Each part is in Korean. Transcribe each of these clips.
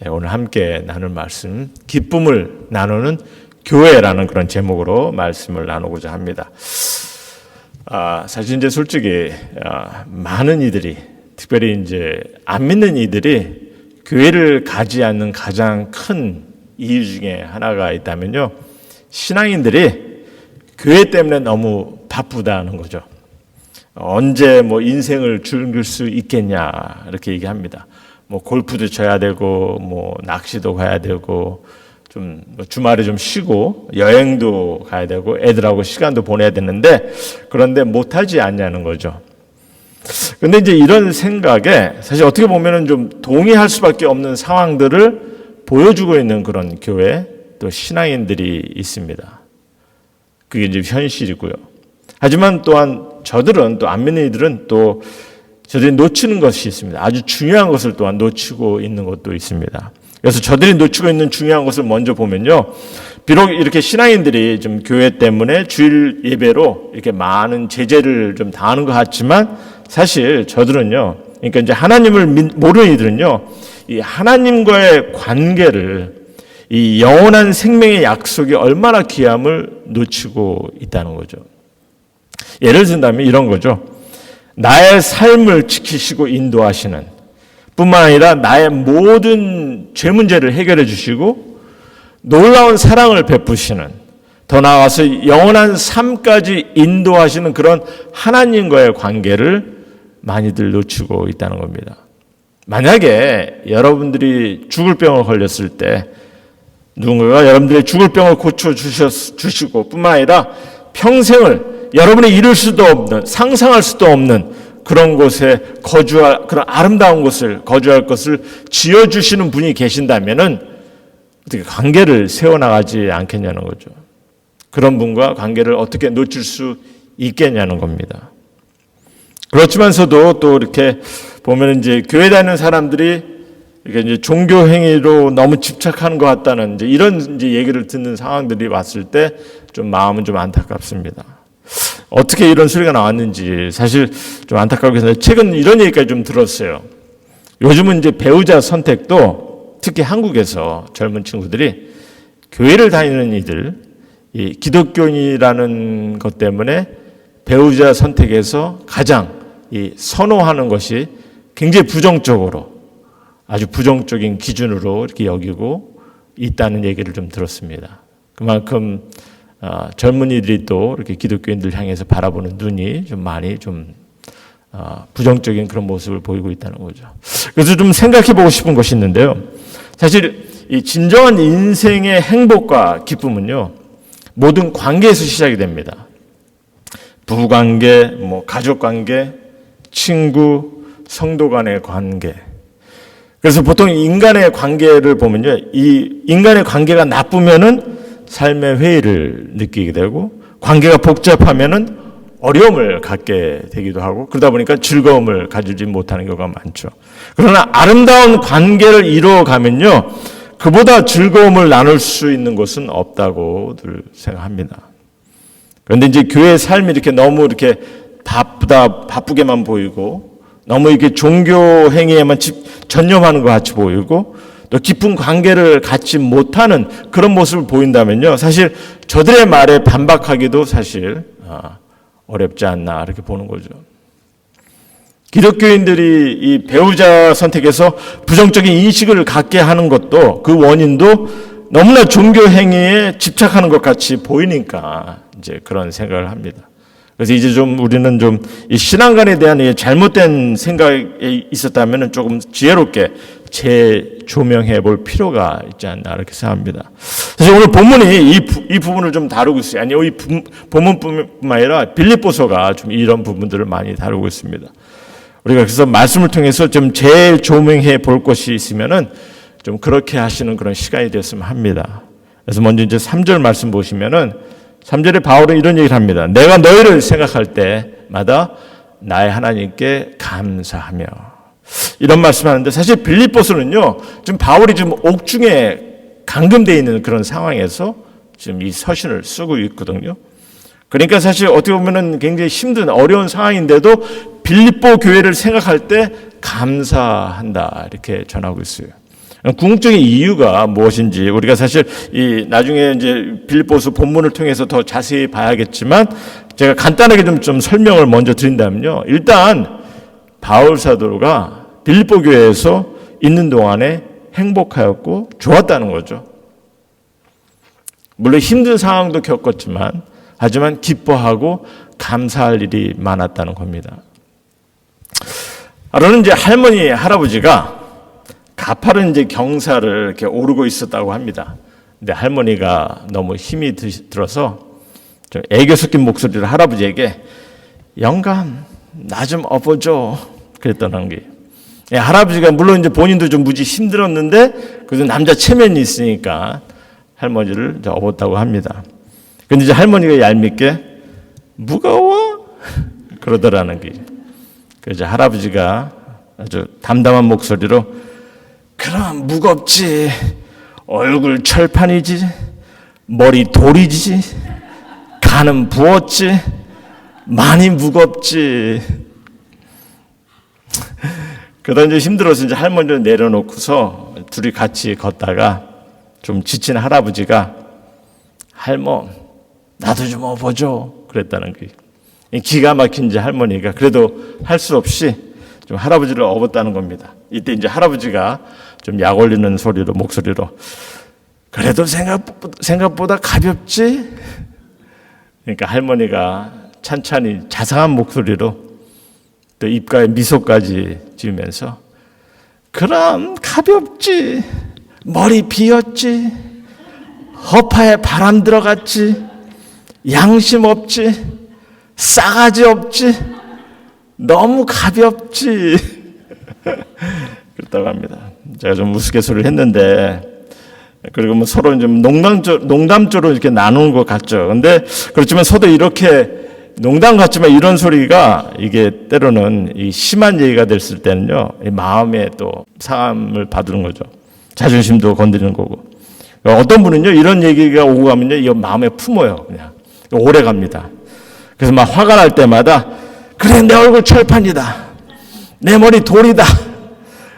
오늘 함께 나눌 말씀, 기쁨을 나누는 교회라는 그런 제목으로 말씀을 나누고자 합니다. 사실 이제 솔직히 많은 이들이, 특별히 이제 안 믿는 이들이 교회를 가지 않는 가장 큰 이유 중에 하나가 있다면요, 신앙인들이 교회 때문에 너무 바쁘다는 거죠. 언제 뭐 인생을 즐길 수 있겠냐 이렇게 얘기합니다. 뭐 골프도 쳐야 되고, 뭐 낚시도 가야 되고, 좀 주말에 좀 쉬고 여행도 가야 되고, 애들하고 시간도 보내야 되는데 그런데 못하지 않냐는 거죠. 근데 이제 이런 생각에 사실 어떻게 보면은 좀 동의할 수밖에 없는 상황들을 보여주고 있는 그런 교회, 또 신앙인들이 있습니다. 그게 이제 현실이고요. 하지만 또한 저들은, 또 안 믿는 이들은 또 저들이 놓치는 것이 있습니다. 아주 중요한 것을 또한 놓치고 있는 것도 있습니다. 그래서 저들이 놓치고 있는 중요한 것을 먼저 보면요, 비록 이렇게 신앙인들이 좀 교회 때문에 주일 예배로 이렇게 많은 제재를 좀 당하는 것 같지만, 사실 저들은요, 그러니까 이제 하나님을 모르는 이들은요, 이 하나님과의 관계를, 이 영원한 생명의 약속이 얼마나 귀함을 놓치고 있다는 거죠. 예를 든다면 이런 거죠. 나의 삶을 지키시고 인도하시는, 뿐만 아니라 나의 모든 죄 문제를 해결해 주시고 놀라운 사랑을 베푸시는, 더 나아가서 영원한 삶까지 인도하시는 그런 하나님과의 관계를 많이들 놓치고 있다는 겁니다. 만약에 여러분들이 죽을 병을 걸렸을 때 누군가가 여러분들의 죽을 병을 고쳐주시고 뿐만 아니라 평생을 여러분이 이룰 수도 없는, 상상할 수도 없는 그런 곳에 거주할, 그런 아름다운 곳을 거주할 것을 지어주시는 분이 계신다면은 어떻게 관계를 세워나가지 않겠냐는 거죠. 그런 분과 관계를 어떻게 놓칠 수 있겠냐는 겁니다. 그렇지만서도 또 이렇게 보면 이제 교회 다니는 사람들이 이렇게 이제 종교 행위로 너무 집착하는 것 같다는 이제 이런 이제 얘기를 듣는 상황들이 왔을 때 좀 마음은 좀 안타깝습니다. 어떻게 이런 소리가 나왔는지 사실 좀 안타깝게 해서 최근 이런 얘기까지 좀 들었어요. 요즘은 이제 배우자 선택도 특히 한국에서 젊은 친구들이 교회를 다니는 이들, 이 기독교인이라는 것 때문에 배우자 선택에서 가장 이 선호하는 것이 굉장히 부정적으로, 아주 부정적인 기준으로 이렇게 여기고 있다는 얘기를 좀 들었습니다. 그만큼 젊은이들이 또 이렇게 기독교인들 향해서 바라보는 눈이 좀 많이 좀 부정적인 그런 모습을 보이고 있다는 거죠. 그래서 좀 생각해 보고 싶은 것이 있는데요. 사실 이 진정한 인생의 행복과 기쁨은요, 모든 관계에서 시작이 됩니다. 부부관계, 뭐 가족관계, 친구, 성도 간의 관계. 그래서 보통 인간의 관계를 보면요, 이 인간의 관계가 나쁘면은 삶의 회의를 느끼게 되고, 관계가 복잡하면은 어려움을 갖게 되기도 하고, 그러다 보니까 즐거움을 가지지 못하는 경우가 많죠. 그러나 아름다운 관계를 이루어가면요, 그보다 즐거움을 나눌 수 있는 것은 없다고들 생각합니다. 그런데 이제 교회의 삶이 이렇게 너무 이렇게 바쁘게만 보이고, 너무 이렇게 종교 행위에만 전념하는 것 같이 보이고, 또 깊은 관계를 갖지 못하는 그런 모습을 보인다면요, 사실 저들의 말에 반박하기도 사실 어렵지 않나 이렇게 보는 거죠. 기독교인들이 이 배우자 선택에서 부정적인 인식을 갖게 하는 것도, 그 원인도 너무나 종교 행위에 집착하는 것 같이 보이니까 이제 그런 생각을 합니다. 그래서 이제 좀 우리는 좀 이 신앙관에 대한 잘못된 생각이 있었다면 조금 지혜롭게 재조명해 볼 필요가 있지 않나 이렇게 생각합니다. 사실 오늘 본문이 이 부분을 좀 다루고 있어요. 아니, 이 본문뿐만 아니라 빌립보서가 좀 이런 부분들을 많이 다루고 있습니다. 우리가 그래서 말씀을 통해서 좀 재조명해 볼 것이 있으면은 좀 그렇게 하시는 그런 시간이 됐으면 합니다. 그래서 먼저 이제 3절 말씀 보시면은 3절에 바울은 이런 얘기를 합니다. 내가 너희를 생각할 때마다 나의 하나님께 감사하며, 이런 말씀하는데, 사실 빌립보서는요, 지금 바울이 지금 옥중에 감금되어 있는 그런 상황에서 지금 이 서신을 쓰고 있거든요. 그러니까 사실 어떻게 보면은 굉장히 힘든 어려운 상황인데도 빌립보 교회를 생각할 때 감사한다 이렇게 전하고 있어요. 궁극적인 이유가 무엇인지 우리가 사실 이 나중에 이제 빌립보서 본문을 통해서 더 자세히 봐야겠지만 제가 간단하게 좀 설명을 먼저 드린다면요. 일단 바울 사도가 빌립보 교회에서 있는 동안에 행복하였고 좋았다는 거죠. 물론 힘든 상황도 겪었지만 하지만 기뻐하고 감사할 일이 많았다는 겁니다. 그러는 이제 할머니, 할아버지가 가파른 이제 경사를 이렇게 오르고 있었다고 합니다. 근데 할머니가 너무 힘이 들어서 좀 애교 섞인 목소리로 할아버지에게 영감, 나 좀 업어줘. 그랬다는 게. 할아버지가 물론 이제 본인도 좀 무지 힘들었는데 그래도 남자 체면이 있으니까 할머니를 업었다고 합니다. 근데 이제 할머니가 얄밉게 무거워? 그러더라는 게. 그래서 할아버지가 아주 담담한 목소리로 그럼 무겁지. 얼굴 철판이지. 머리 돌이지. 간은 부었지. 많이 무겁지. 그러다 이제 힘들어서 이제 할머니를 내려놓고서 둘이 같이 걷다가 좀 지친 할아버지가 할머, 나도 좀 업어줘. 그랬다는 게. 기가 막힌 이제 할머니가 그래도 할 수 없이 좀 할아버지를 업었다는 겁니다. 이때 이제 할아버지가 좀 약 올리는 소리로, 목소리로 그래도 생각보다 가볍지? 그러니까 할머니가 찬찬히 자상한 목소리로 또 입가에 미소까지 지으면서 그럼 가볍지. 머리 비었지. 허파에 바람 들어갔지. 양심 없지. 싸가지 없지. 너무 가볍지. 그렇다고 합니다. 제가 좀 우스갯소리를 했는데 그리고 뭐 서로 좀 농담조로 이렇게 나누는 것 같죠. 근데 그렇지만 서로 이렇게 농담 같지만 이런 소리가 이게 때로는 이 심한 얘기가 됐을 때는요, 이 마음에 또 상함을 받는 거죠. 자존심도 건드리는 거고. 어떤 분은요, 이런 얘기가 오고 가면요, 이 마음에 품어요. 그냥 오래 갑니다. 그래서 막 화가 날 때마다 그래 내 얼굴 철판이다. 내 머리 돌이다.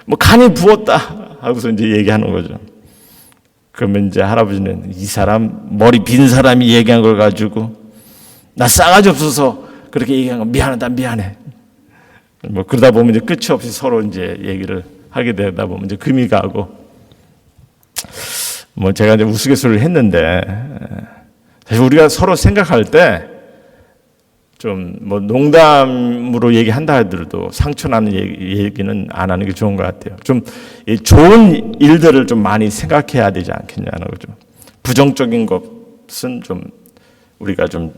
뭐 간이 부었다. 하고서 이제 얘기하는 거죠. 그러면 이제 할아버지는 이 사람 머리 빈 사람이 얘기한 걸 가지고 나 싸가지 없어서 그렇게 얘기한 거 미안하다 미안해. 뭐 그러다 보면 이제 끝이 없이 서로 이제 얘기를 하게 되다 보면 이제 금이 가고 뭐 제가 이제 우스갯소리를 했는데 사실 우리가 서로 생각할 때 좀 뭐 농담으로 얘기한다 하더라도 상처나는 얘기는 안 하는 게 좋은 것 같아요. 좀 좋은 일들을 좀 많이 생각해야 되지 않겠냐는 거죠. 부정적인 것은 좀 우리가 좀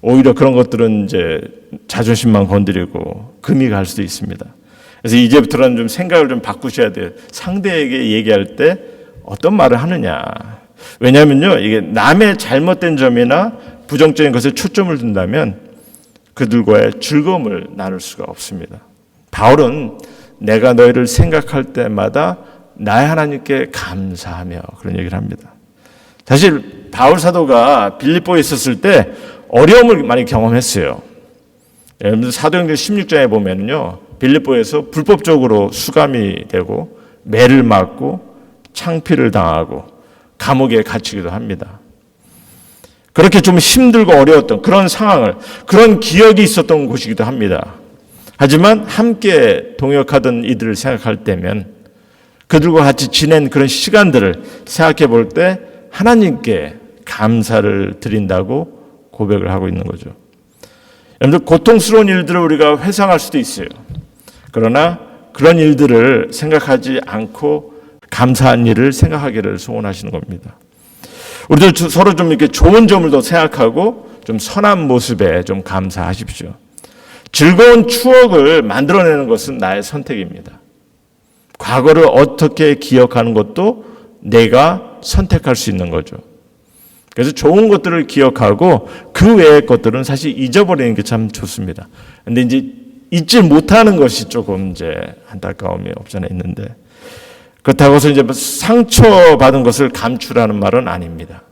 오히려 그런 것들은 이제 자존심만 건드리고 금이 갈 수도 있습니다. 그래서 이제부터는 좀 생각을 좀 바꾸셔야 돼요. 상대에게 얘기할 때 어떤 말을 하느냐. 왜냐하면요, 이게 남의 잘못된 점이나 부정적인 것에 초점을 둔다면 그들과의 즐거움을 나눌 수가 없습니다. 바울은 내가 너희를 생각할 때마다 나의 하나님께 감사하며 그런 얘기를 합니다. 사실 바울 사도가 빌립보에 있었을 때 어려움을 많이 경험했어요. 예를 들어 사도행전 16장에 보면요, 빌립보에서 불법적으로 수감이 되고 매를 맞고 창피를 당하고 감옥에 갇히기도 합니다. 그렇게 좀 힘들고 어려웠던 그런 상황을, 그런 기억이 있었던 곳이기도 합니다. 하지만 함께 동역하던 이들을 생각할 때면 그들과 같이 지낸 그런 시간들을 생각해 볼 때 하나님께 감사를 드린다고 고백을 하고 있는 거죠. 여러분들 고통스러운 일들을 우리가 회상할 수도 있어요. 그러나 그런 일들을 생각하지 않고 감사한 일을 생각하기를 소원하시는 겁니다. 우리들 서로 좀 이렇게 좋은 점을 더 생각하고 좀 선한 모습에 좀 감사하십시오. 즐거운 추억을 만들어내는 것은 나의 선택입니다. 과거를 어떻게 기억하는 것도 내가 선택할 수 있는 거죠. 그래서 좋은 것들을 기억하고 그 외의 것들은 사실 잊어버리는 게 참 좋습니다. 근데 이제 잊지 못하는 것이 조금 이제 안타까움이 없지 않아 있는데, 그렇다고 해서 이제 상처받은 것을 감추라는 말은 아닙니다.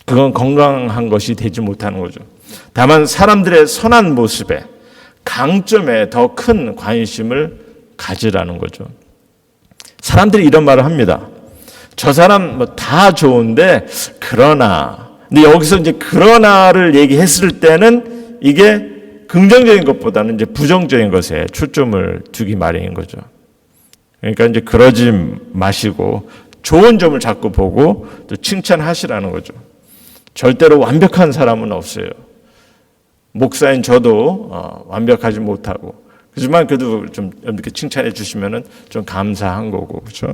그건 건강한 것이 되지 못하는 거죠. 다만 사람들의 선한 모습에, 강점에 더 큰 관심을 가지라는 거죠. 사람들이 이런 말을 합니다. 저 사람 뭐 다 좋은데 그러나. 근데 여기서 이제 그러나를 얘기했을 때는 이게 긍정적인 것보다는 이제 부정적인 것에 초점을 두기 마련인 거죠. 그러니까 이제 그러지 마시고 좋은 점을 자꾸 보고 또 칭찬하시라는 거죠. 절대로 완벽한 사람은 없어요. 목사인 저도 완벽하지 못하고, 하지만 그래도 좀 이렇게 칭찬해 주시면은 좀 감사한 거고, 그렇죠?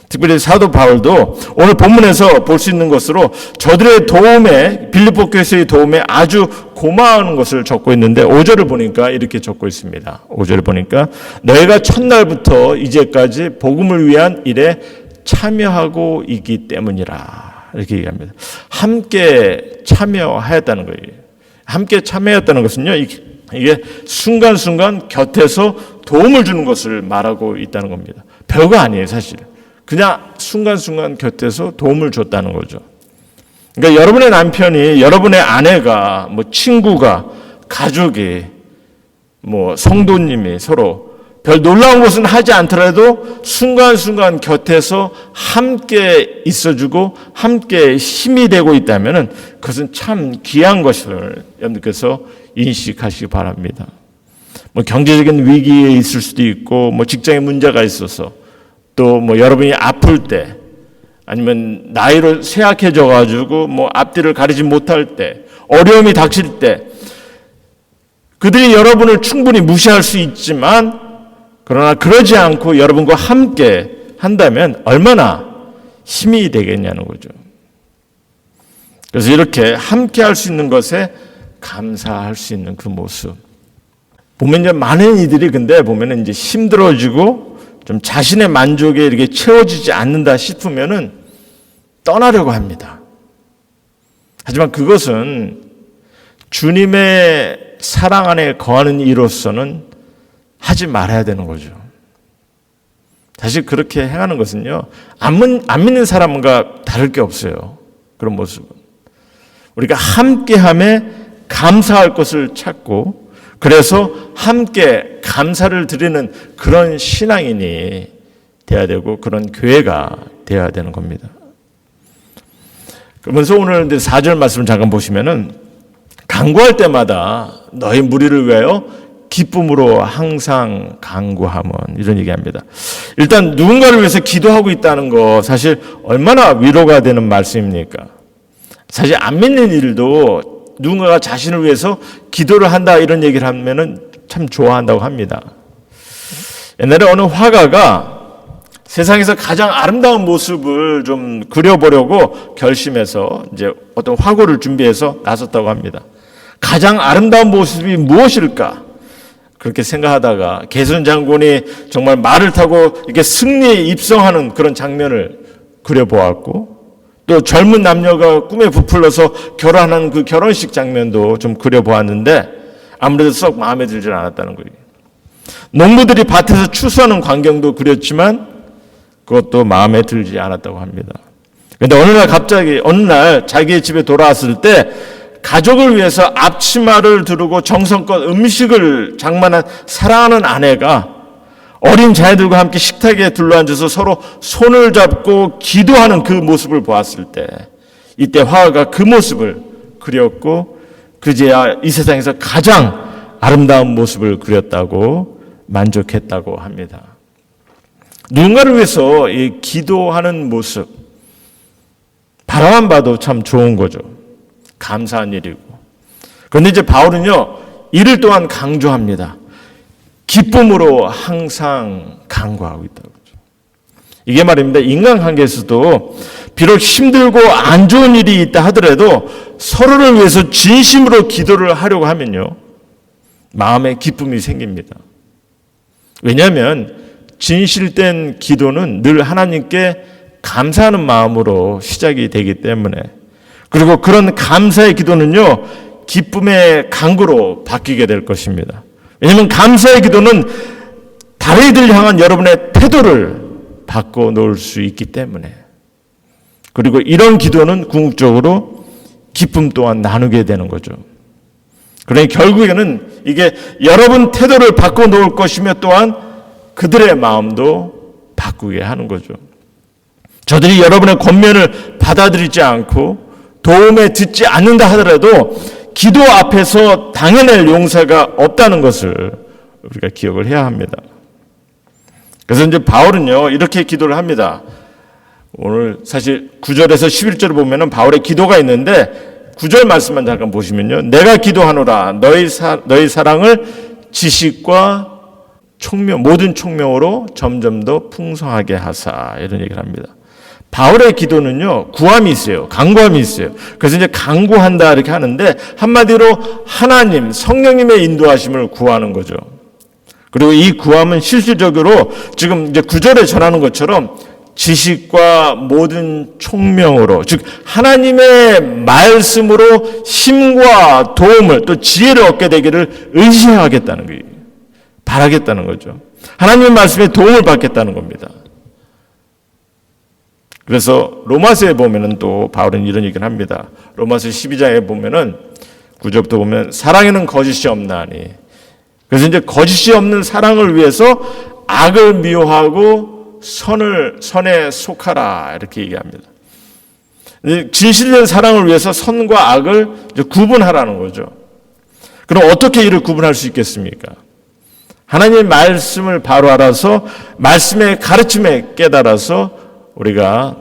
특별히 사도 바울도 오늘 본문에서 볼 수 있는 것으로 저들의 도움에, 빌립보 교회의 도움에 아주 고마워하는 것을 적고 있는데 5절을 보니까 이렇게 적고 있습니다. 5절을 보니까 너희가 첫날부터 이제까지 복음을 위한 일에 참여하고 있기 때문이라, 이렇게 얘기합니다. 함께 참여하였다는 거예요. 함께 참여했다는 것은요, 이게 순간순간 곁에서 도움을 주는 것을 말하고 있다는 겁니다. 별거 아니에요, 사실. 그냥 순간순간 곁에서 도움을 줬다는 거죠. 그러니까 여러분의 남편이, 여러분의 아내가, 뭐 친구가, 가족이, 뭐 성도님이 서로 별 놀라운 것은 하지 않더라도 순간순간 곁에서 함께 있어주고 함께 힘이 되고 있다면 그것은 참 귀한 것을 여러분께서 인식하시기 바랍니다. 뭐 경제적인 위기에 있을 수도 있고, 뭐 직장에 문제가 있어서, 또 뭐 여러분이 아플 때, 아니면 나이로 쇠약해져 가지고 뭐 앞뒤를 가리지 못할 때, 어려움이 닥칠 때, 그들이 여러분을 충분히 무시할 수 있지만, 그러나 그러지 않고 여러분과 함께 한다면 얼마나 힘이 되겠냐는 거죠. 그래서 이렇게 함께 할 수 있는 것에 감사할 수 있는 그 모습. 보면 이제 많은 이들이 근데 보면은 이제 힘들어지고 좀 자신의 만족에 이렇게 채워지지 않는다 싶으면은 떠나려고 합니다. 하지만 그것은 주님의 사랑 안에 거하는 이로서는 하지 말아야 되는 거죠. 사실 그렇게 행하는 것은요, 안 믿는 사람과 다를 게 없어요. 그런 모습은. 우리가 함께함에 감사할 것을 찾고, 그래서 함께 감사를 드리는 그런 신앙인이 되어야 되고, 그런 교회가 되어야 되는 겁니다. 그러면서 오늘 4절 말씀을 잠깐 보시면은, 간구할 때마다 너희 무리를 위하여 기쁨으로 항상 간구함은, 이런 얘기합니다. 일단 누군가를 위해서 기도하고 있다는 거 사실 얼마나 위로가 되는 말씀입니까? 사실 안 믿는 일도 누군가가 자신을 위해서 기도를 한다 이런 얘기를 하면은 참 좋아한다고 합니다. 옛날에 어느 화가가 세상에서 가장 아름다운 모습을 좀 그려보려고 결심해서 이제 어떤 화구를 준비해서 나섰다고 합니다. 가장 아름다운 모습이 무엇일까? 그렇게 생각하다가 개선 장군이 정말 말을 타고 이렇게 승리에 입성하는 그런 장면을 그려보았고, 또 젊은 남녀가 꿈에 부풀려서 결혼하는 그 결혼식 장면도 좀 그려보았는데 아무래도 썩 마음에 들지 않았다는 거예요. 농부들이 밭에서 추수하는 광경도 그렸지만 그것도 마음에 들지 않았다고 합니다. 그런데 어느 날 자기의 집에 돌아왔을 때 가족을 위해서 앞치마를 두르고 정성껏 음식을 장만한 사랑하는 아내가 어린 자녀들과 함께 식탁에 둘러앉아서 서로 손을 잡고 기도하는 그 모습을 보았을 때, 이때 화가가 그 모습을 그렸고 그제야 이 세상에서 가장 아름다운 모습을 그렸다고 만족했다고 합니다. 누군가를 위해서 이 기도하는 모습, 바라만 봐도 참 좋은 거죠. 감사한 일이고. 그런데 이제 바울은요, 이를 또한 강조합니다. 기쁨으로 항상 간구하고 있다고. 이게 말입니다. 인간관계에서도 비록 힘들고 안 좋은 일이 있다 하더라도 서로를 위해서 진심으로 기도를 하려고 하면요, 마음에 기쁨이 생깁니다. 왜냐하면 진실된 기도는 늘 하나님께 감사하는 마음으로 시작이 되기 때문에, 그리고 그런 감사의 기도는요, 기쁨의 간구로 바뀌게 될 것입니다. 왜냐하면 감사의 기도는 다른 이들 향한 여러분의 태도를 바꿔놓을 수 있기 때문에, 그리고 이런 기도는 궁극적으로 기쁨 또한 나누게 되는 거죠. 그러니 결국에는 이게 여러분 태도를 바꿔놓을 것이며 또한 그들의 마음도 바꾸게 하는 거죠. 저들이 여러분의 권면을 받아들이지 않고 도움에 듣지 않는다 하더라도 기도 앞에서 당해낼 용사가 없다는 것을 우리가 기억을 해야 합니다. 그래서 이제 바울은요, 이렇게 기도를 합니다. 오늘 사실 9절에서 11절을 보면은 바울의 기도가 있는데 9절 말씀만 잠깐 보시면요. 내가 기도하노라 너희 사랑을 지식과 총명, 모든 총명으로 점점 더 풍성하게 하사, 이런 얘기를 합니다. 바울의 기도는요, 구함이 있어요. 간구함이 있어요. 그래서 이제 간구한다 이렇게 하는데 한마디로 하나님, 성령님의 인도하심을 구하는 거죠. 그리고 이 구함은 실질적으로 지금 이제 9절에 전하는 것처럼 지식과 모든 총명으로, 즉 하나님의 말씀으로 힘과 도움을 또 지혜를 얻게 되기를 의지하겠다는 거예요. 바라겠다는 거죠. 하나님의 말씀에 도움을 받겠다는 겁니다. 그래서 로마서에 보면은 또 바울은 이런 얘기를 합니다. 로마서 12장에 보면은 9절부터 보면 사랑에는 거짓이 없나니. 그래서 이제 거짓이 없는 사랑을 위해서 악을 미워하고 선에 속하라, 이렇게 얘기합니다. 진실된 사랑을 위해서 선과 악을 이제 구분하라는 거죠. 그럼 어떻게 이를 구분할 수 있겠습니까? 하나님의 말씀을 바로 알아서 말씀의 가르침에 깨달아서 우리가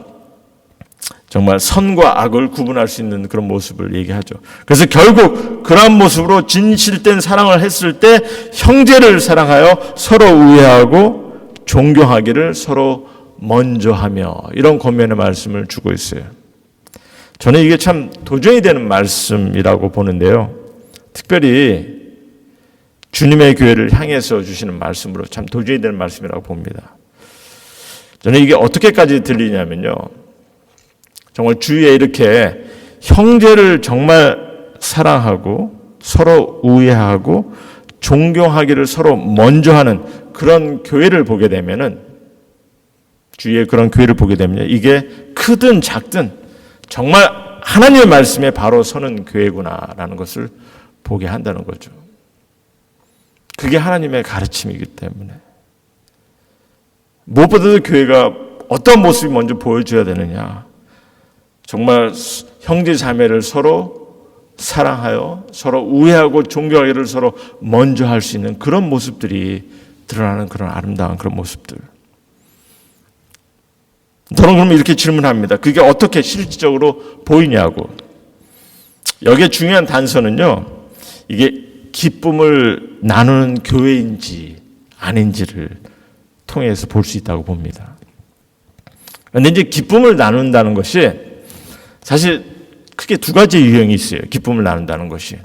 정말 선과 악을 구분할 수 있는 그런 모습을 얘기하죠. 그래서 결국 그러한 모습으로 진실된 사랑을 했을 때 형제를 사랑하여 서로 우애하고 존경하기를 서로 먼저 하며, 이런 권면의 말씀을 주고 있어요. 저는 이게 참 도전이 되는 말씀이라고 보는데요. 특별히 주님의 교회를 향해서 주시는 말씀으로 참 도전이 되는 말씀이라고 봅니다. 저는 이게 어떻게까지 들리냐면요. 정말 주위에 이렇게 형제를 정말 사랑하고 서로 우애하고 존경하기를 서로 먼저 하는 그런 교회를 보게 되면은, 주위에 그런 교회를 보게 되면 이게 크든 작든 정말 하나님의 말씀에 바로 서는 교회구나라는 것을 보게 한다는 거죠. 그게 하나님의 가르침이기 때문에. 무엇보다도 교회가 어떤 모습이 먼저 보여줘야 되느냐. 정말 형제 자매를 서로 사랑하여 서로 우애하고 존경하기를 서로 먼저 할 수 있는 그런 모습들이 드러나는 그런 아름다운 그런 모습들. 저는 그러면 이렇게 질문합니다. 그게 어떻게 실질적으로 보이냐고. 여기에 중요한 단서는요, 이게 기쁨을 나누는 교회인지 아닌지를 통해서 볼 수 있다고 봅니다. 그런데 이제 기쁨을 나눈다는 것이 사실 크게 두 가지 유형이 있어요. 기쁨을 나눈다는 것이.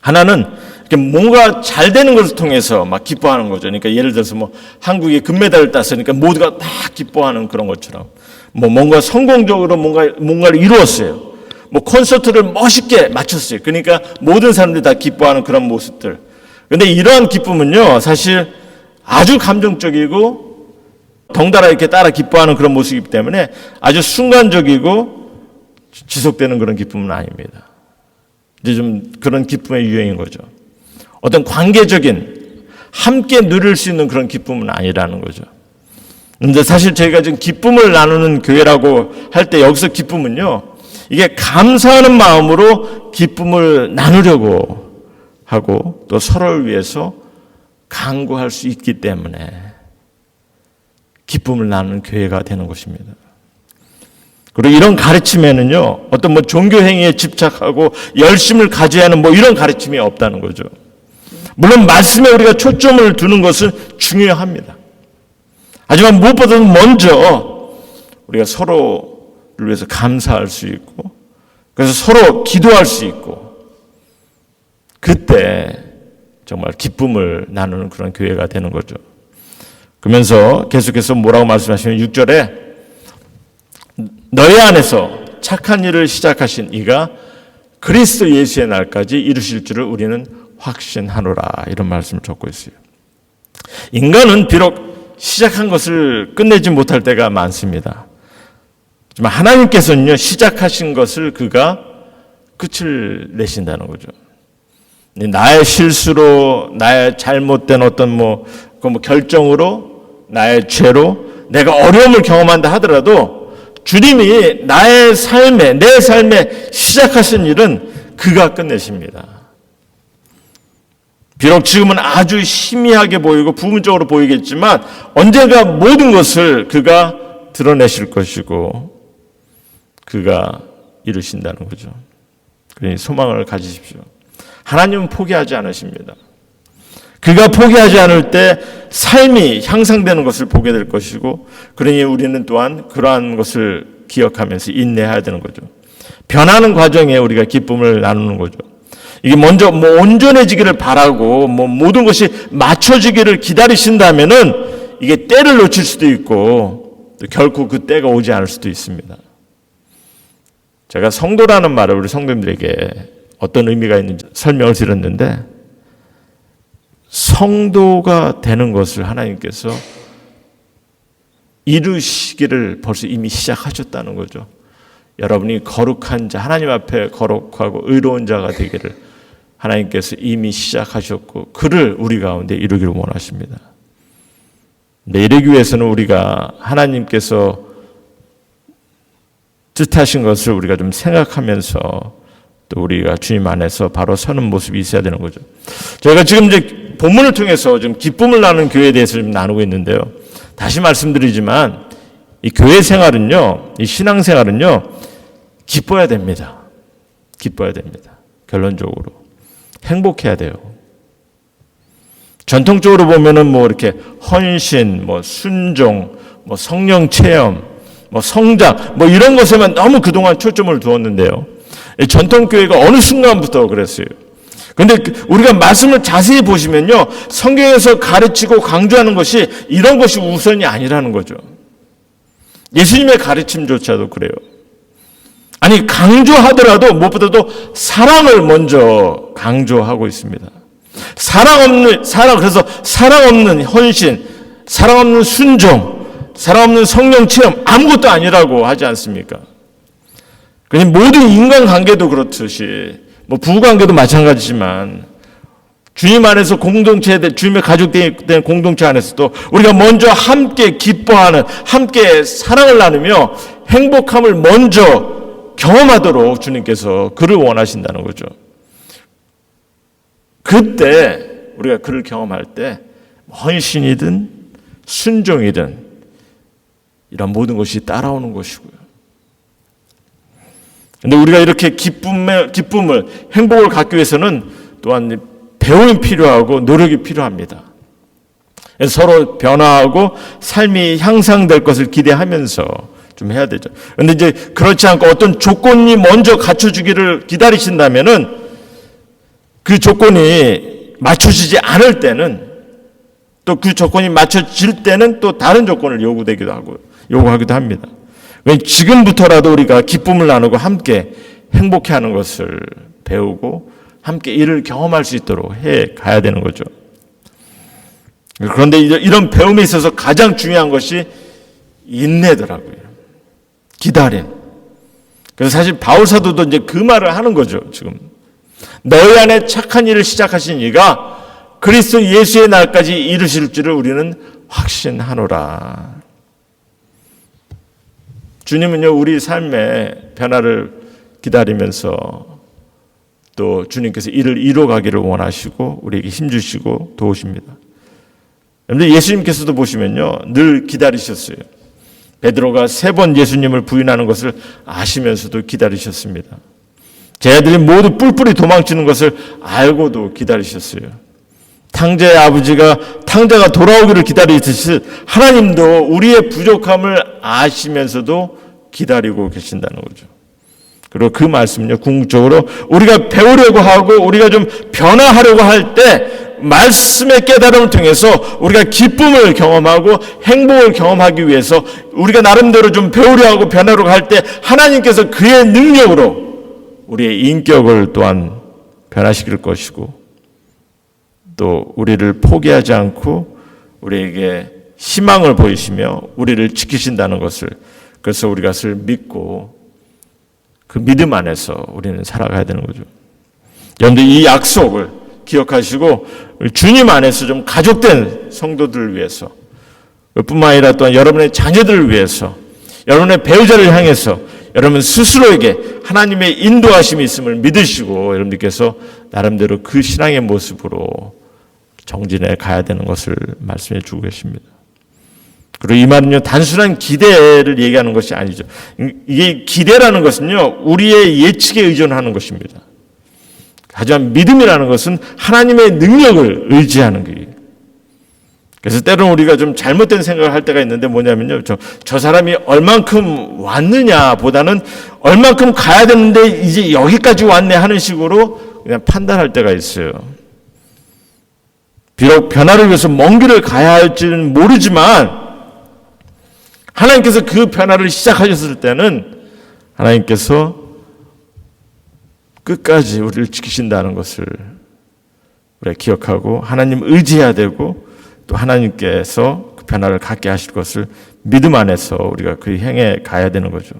하나는 뭔가 잘 되는 것을 통해서 막 기뻐하는 거죠. 그러니까 예를 들어서 뭐 한국이 금메달을 땄으니까 모두가 다 기뻐하는 그런 것처럼, 뭐 뭔가 성공적으로 뭔가를 이루었어요. 뭐 콘서트를 멋있게 마쳤어요. 그러니까 모든 사람들이 다 기뻐하는 그런 모습들. 그런데 이러한 기쁨은요, 사실 아주 감정적이고 덩달아 이렇게 따라 기뻐하는 그런 모습이기 때문에 아주 순간적이고 지속되는 그런 기쁨은 아닙니다. 이제 좀 그런 기쁨의 유형인 거죠. 어떤 관계적인 함께 누릴 수 있는 그런 기쁨은 아니라는 거죠. 그런데 사실 저희가 지금 기쁨을 나누는 교회라고 할 때 여기서 기쁨은요, 이게 감사하는 마음으로 기쁨을 나누려고 하고 또 서로를 위해서 간구할 수 있기 때문에 기쁨을 나누는 교회가 되는 것입니다. 그리고 이런 가르침에는요, 어떤 뭐 종교 행위에 집착하고 열심을 가져야 하는 뭐 이런 가르침이 없다는 거죠. 물론 말씀에 우리가 초점을 두는 것은 중요합니다. 하지만 무엇보다도 먼저 우리가 서로를 위해서 감사할 수 있고, 그래서 서로 기도할 수 있고, 그때 정말 기쁨을 나누는 그런 교회가 되는 거죠. 그러면서 계속해서 뭐라고 말씀하시면 6절에 너희 안에서 착한 일을 시작하신 이가 그리스도 예수의 날까지 이루실 줄을 우리는 확신하노라, 이런 말씀을 적고 있어요. 인간은 비록 시작한 것을 끝내지 못할 때가 많습니다. 하지만 하나님께서는요, 시작하신 것을 그가 끝을 내신다는 거죠. 나의 실수로, 나의 잘못된 어떤 결정으로, 나의 죄로 내가 어려움을 경험한다 하더라도 주님이 내 삶에 시작하신 일은 그가 끝내십니다. 비록 지금은 아주 희미하게 보이고 부분적으로 보이겠지만 언젠가 모든 것을 그가 드러내실 것이고 그가 이루신다는 거죠. 그러니 소망을 가지십시오. 하나님은 포기하지 않으십니다. 그가 포기하지 않을 때 삶이 향상되는 것을 보게 될 것이고, 그러니 우리는 또한 그러한 것을 기억하면서 인내해야 되는 거죠. 변하는 과정에 우리가 기쁨을 나누는 거죠. 이게 먼저 온전해지기를 바라고 모든 것이 맞춰지기를 기다리신다면은 이게 때를 놓칠 수도 있고 또 결코 그 때가 오지 않을 수도 있습니다. 제가 성도라는 말을 우리 성도님들에게 어떤 의미가 있는지 설명을 드렸는데, 성도가 되는 것을 하나님께서 이루시기를 벌써 이미 시작하셨다는 거죠. 여러분이 거룩한 자, 하나님 앞에 거룩하고 의로운 자가 되기를 하나님께서 이미 시작하셨고 그를 우리 가운데 이루기를 원하십니다. 근데 이루기 위해서는 우리가 하나님께서 뜻하신 것을 우리가 좀 생각하면서 또 우리가 주님 안에서 바로 서는 모습이 있어야 되는 거죠. 저희가 지금 이제 본문을 통해서 좀 기쁨을 나누는 교회에 대해서 좀 나누고 있는데요. 다시 말씀드리지만 이 교회 생활은요, 이 신앙 생활은요, 기뻐야 됩니다. 기뻐야 됩니다. 결론적으로 행복해야 돼요. 전통적으로 보면은 이렇게 헌신, 순종, 성령 체험, 성장, 이런 것에만 너무 그동안 초점을 두었는데요. 전통교회가 어느 순간부터 그랬어요. 그런데 우리가 말씀을 자세히 보시면요, 성경에서 가르치고 강조하는 것이 이런 것이 우선이 아니라는 거죠. 예수님의 가르침조차도 그래요. 아니, 강조하더라도 무엇보다도 사랑을 먼저 강조하고 있습니다. 그래서 사랑 없는 헌신, 사랑 없는 순종, 사랑 없는 성령 체험, 아무것도 아니라고 하지 않습니까? 그냥 모든 인간관계도 그렇듯이, 부부관계도 마찬가지지만, 주님 안에서 공동체, 주님의 가족된 공동체 안에서도 우리가 먼저 함께 기뻐하는, 함께 사랑을 나누며 행복함을 먼저 경험하도록 주님께서 그를 원하신다는 거죠. 그때 우리가 그를 경험할 때 헌신이든 순종이든 이런 모든 것이 따라오는 것이고요. 그런데 우리가 이렇게 기쁨을, 행복을 갖기 위해서는 또한 배움이 필요하고 노력이 필요합니다. 서로 변화하고 삶이 향상될 것을 기대하면서 좀 해야 되죠. 그런데 이제 그렇지 않고 어떤 조건이 먼저 갖춰주기를 기다리신다면은 그 조건이 맞춰지지 않을 때는, 또 그 조건이 맞춰질 때는 또 다른 조건을 요구하기도 합니다. 지금부터라도 우리가 기쁨을 나누고 함께 행복해하는 것을 배우고 함께 이를 경험할 수 있도록 해 가야 되는 거죠. 그런데 이런 배움에 있어서 가장 중요한 것이 인내더라고요. 기다림. 그래서 사실 바울 사도도 이제 그 말을 하는 거죠, 지금. 너희 안에 착한 일을 시작하신 이가 그리스도 예수의 날까지 이루실 줄을 우리는 확신하노라. 주님은요, 우리 삶의 변화를 기다리면서 또 주님께서 이를 이루어가기를 원하시고 우리에게 힘주시고 도우십니다. 여러분들, 예수님께서도 보시면요, 늘 기다리셨어요. 베드로가 3번 예수님을 부인하는 것을 아시면서도 기다리셨습니다. 제 아들이 모두 뿔뿔이 도망치는 것을 알고도 기다리셨어요. 탕자의 아버지가 탕자가 돌아오기를 기다리듯이 하나님도 우리의 부족함을 아시면서도 기다리고 계신다는 거죠. 그리고 그 말씀은요, 궁극적으로 우리가 배우려고 하고 우리가 좀 변화하려고 할 때 말씀의 깨달음을 통해서 우리가 기쁨을 경험하고 행복을 경험하기 위해서 우리가 나름대로 좀 배우려 하고 변화하려고 할 때 하나님께서 그의 능력으로 우리의 인격을 또한 변화시킬 것이고 또 우리를 포기하지 않고 우리에게 희망을 보이시며 우리를 지키신다는 것을, 그래서 우리가 그것을 믿고 그 믿음 안에서 우리는 살아가야 되는 거죠. 여러분들, 이 약속을 기억하시고 주님 안에서 좀 가족된 성도들을 위해서 뿐만 아니라 또한 여러분의 자녀들을 위해서, 여러분의 배우자를 향해서 여러분 스스로에게 하나님의 인도하심이 있음을 믿으시고 여러분들께서 나름대로 그 신앙의 모습으로 정진해 가야 되는 것을 말씀해 주고 계십니다. 그리고 이 말은요, 단순한 기대를 얘기하는 것이 아니죠. 이게 기대라는 것은요, 우리의 예측에 의존하는 것입니다. 하지만 믿음이라는 것은 하나님의 능력을 의지하는 거예요. 그래서 때로는 우리가 좀 잘못된 생각을 할 때가 있는데 뭐냐면요, 저 사람이 얼만큼 왔느냐 보다는 얼만큼 가야 되는데 이제 여기까지 왔네 하는 식으로 그냥 판단할 때가 있어요. 비록 변화를 위해서 먼 길을 가야 할지는 모르지만 하나님께서 그 변화를 시작하셨을 때는 하나님께서 끝까지 우리를 지키신다는 것을 우리가 기억하고 하나님 의지해야 되고 또 하나님께서 그 변화를 갖게 하실 것을 믿음 안에서 우리가 그 행에 가야 되는 거죠.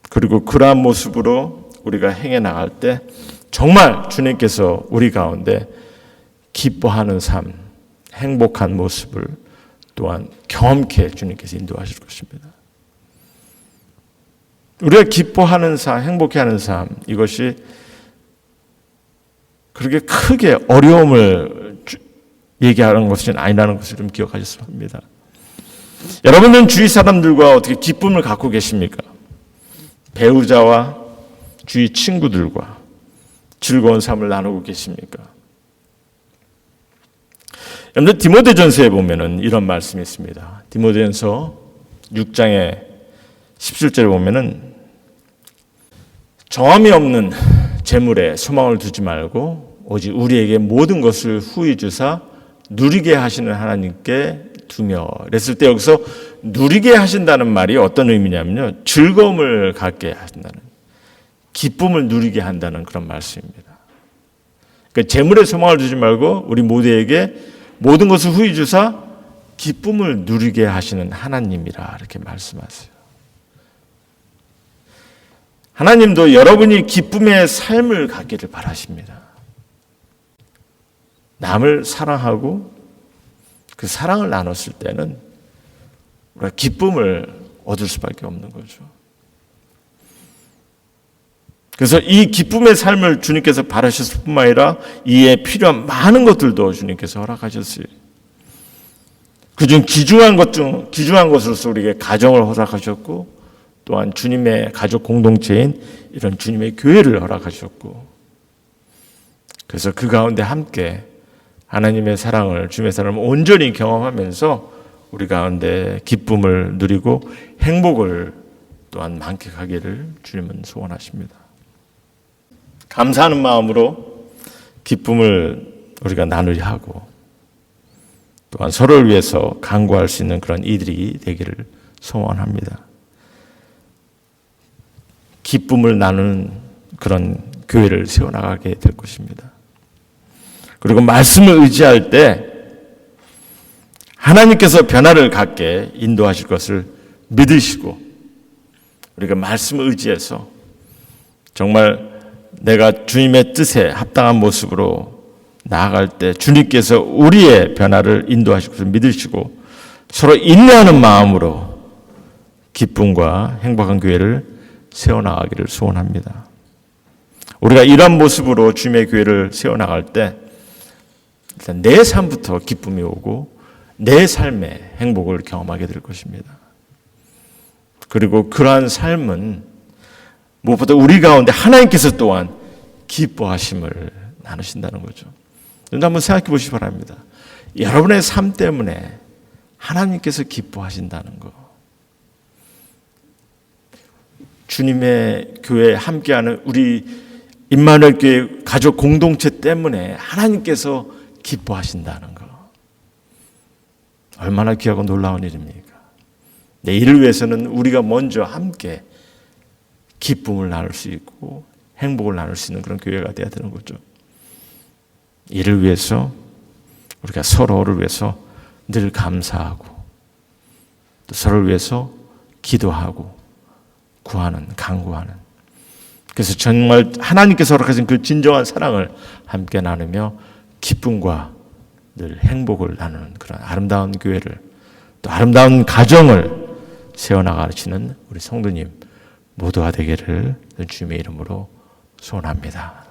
그리고 그러한 모습으로 우리가 행해 나갈 때 정말 주님께서 우리 가운데 기뻐하는 삶, 행복한 모습을 또한 경험케 주님께서 인도하실 것입니다. 우리가 기뻐하는 삶, 행복해하는 삶, 이것이 그렇게 크게 어려움을 얘기하는 것은 아니라는 것을 좀 기억하셨으면 합니다. 여러분은 주위 사람들과 어떻게 기쁨을 갖고 계십니까? 배우자와 주위 친구들과 즐거운 삶을 나누고 계십니까? 여러분들 디모데전서에 보면은 이런 말씀이 있습니다. 디모데전서 6장의 17절에 보면은 정함이 없는 재물에 소망을 두지 말고 오직 우리에게 모든 것을 후히 주사 누리게 하시는 하나님께 두며, 그랬을 때 여기서 누리게 하신다는 말이 어떤 의미냐면요, 즐거움을 갖게 하신다는, 기쁨을 누리게 한다는 그런 말씀입니다. 그러니까 재물에 소망을 두지 말고 우리 모두에게 모든 것을 후히 주사 기쁨을 누리게 하시는 하나님이라 이렇게 말씀하세요. 하나님도 여러분이 기쁨의 삶을 갖기를 바라십니다. 남을 사랑하고 그 사랑을 나눴을 때는 우리가 기쁨을 얻을 수밖에 없는 거죠. 그래서 이 기쁨의 삶을 주님께서 바라셨을 뿐만 아니라 이에 필요한 많은 것들도 주님께서 허락하셨어요. 그중 귀중한 것으로서 우리에게 가정을 허락하셨고 또한 주님의 가족 공동체인 이런 주님의 교회를 허락하셨고, 그래서 그 가운데 함께 하나님의 사랑을, 주님의 사랑을 온전히 경험하면서 우리 가운데 기쁨을 누리고 행복을 또한 만끽하기를 주님은 소원하십니다. 감사하는 마음으로 기쁨을 우리가 나누려 하고 또한 서로를 위해서 간구할 수 있는 그런 이들이 되기를 소원합니다. 기쁨을 나누는 그런 교회를 세워나가게 될 것입니다. 그리고 말씀을 의지할 때 하나님께서 변화를 갖게 인도하실 것을 믿으시고 우리가 말씀을 의지해서 정말 내가 주님의 뜻에 합당한 모습으로 나아갈 때 주님께서 우리의 변화를 인도하실 것을 믿으시고 서로 인내하는 마음으로 기쁨과 행복한 교회를 세워나가기를 소원합니다. 우리가 이런 모습으로 주님의 교회를 세워나갈 때 일단 내 삶부터 기쁨이 오고 내 삶의 행복을 경험하게 될 것입니다. 그리고 그러한 삶은 무엇보다 우리 가운데 하나님께서 또한 기뻐하심을 나누신다는 거죠. 한번 생각해 보시기 바랍니다. 여러분의 삶 때문에 하나님께서 기뻐하신다는 거. 주님의 교회에 함께하는 우리 임마누엘 교회 가족 공동체 때문에 하나님께서 기뻐하신다는 거. 얼마나 귀하고 놀라운 일입니까? 네, 이를 위해서는 우리가 먼저 함께 기쁨을 나눌 수 있고 행복을 나눌 수 있는 그런 교회가 되어야 되는 거죠. 이를 위해서 우리가 서로를 위해서 늘 감사하고 또 서로를 위해서 기도하고 구하는, 간구하는, 그래서 정말 하나님께서 허락하신 그 진정한 사랑을 함께 나누며 기쁨과 늘 행복을 나누는 그런 아름다운 교회를 또 아름다운 가정을 세워나가시는 우리 성도님 모두가 되기를 주님의 이름으로 소원합니다.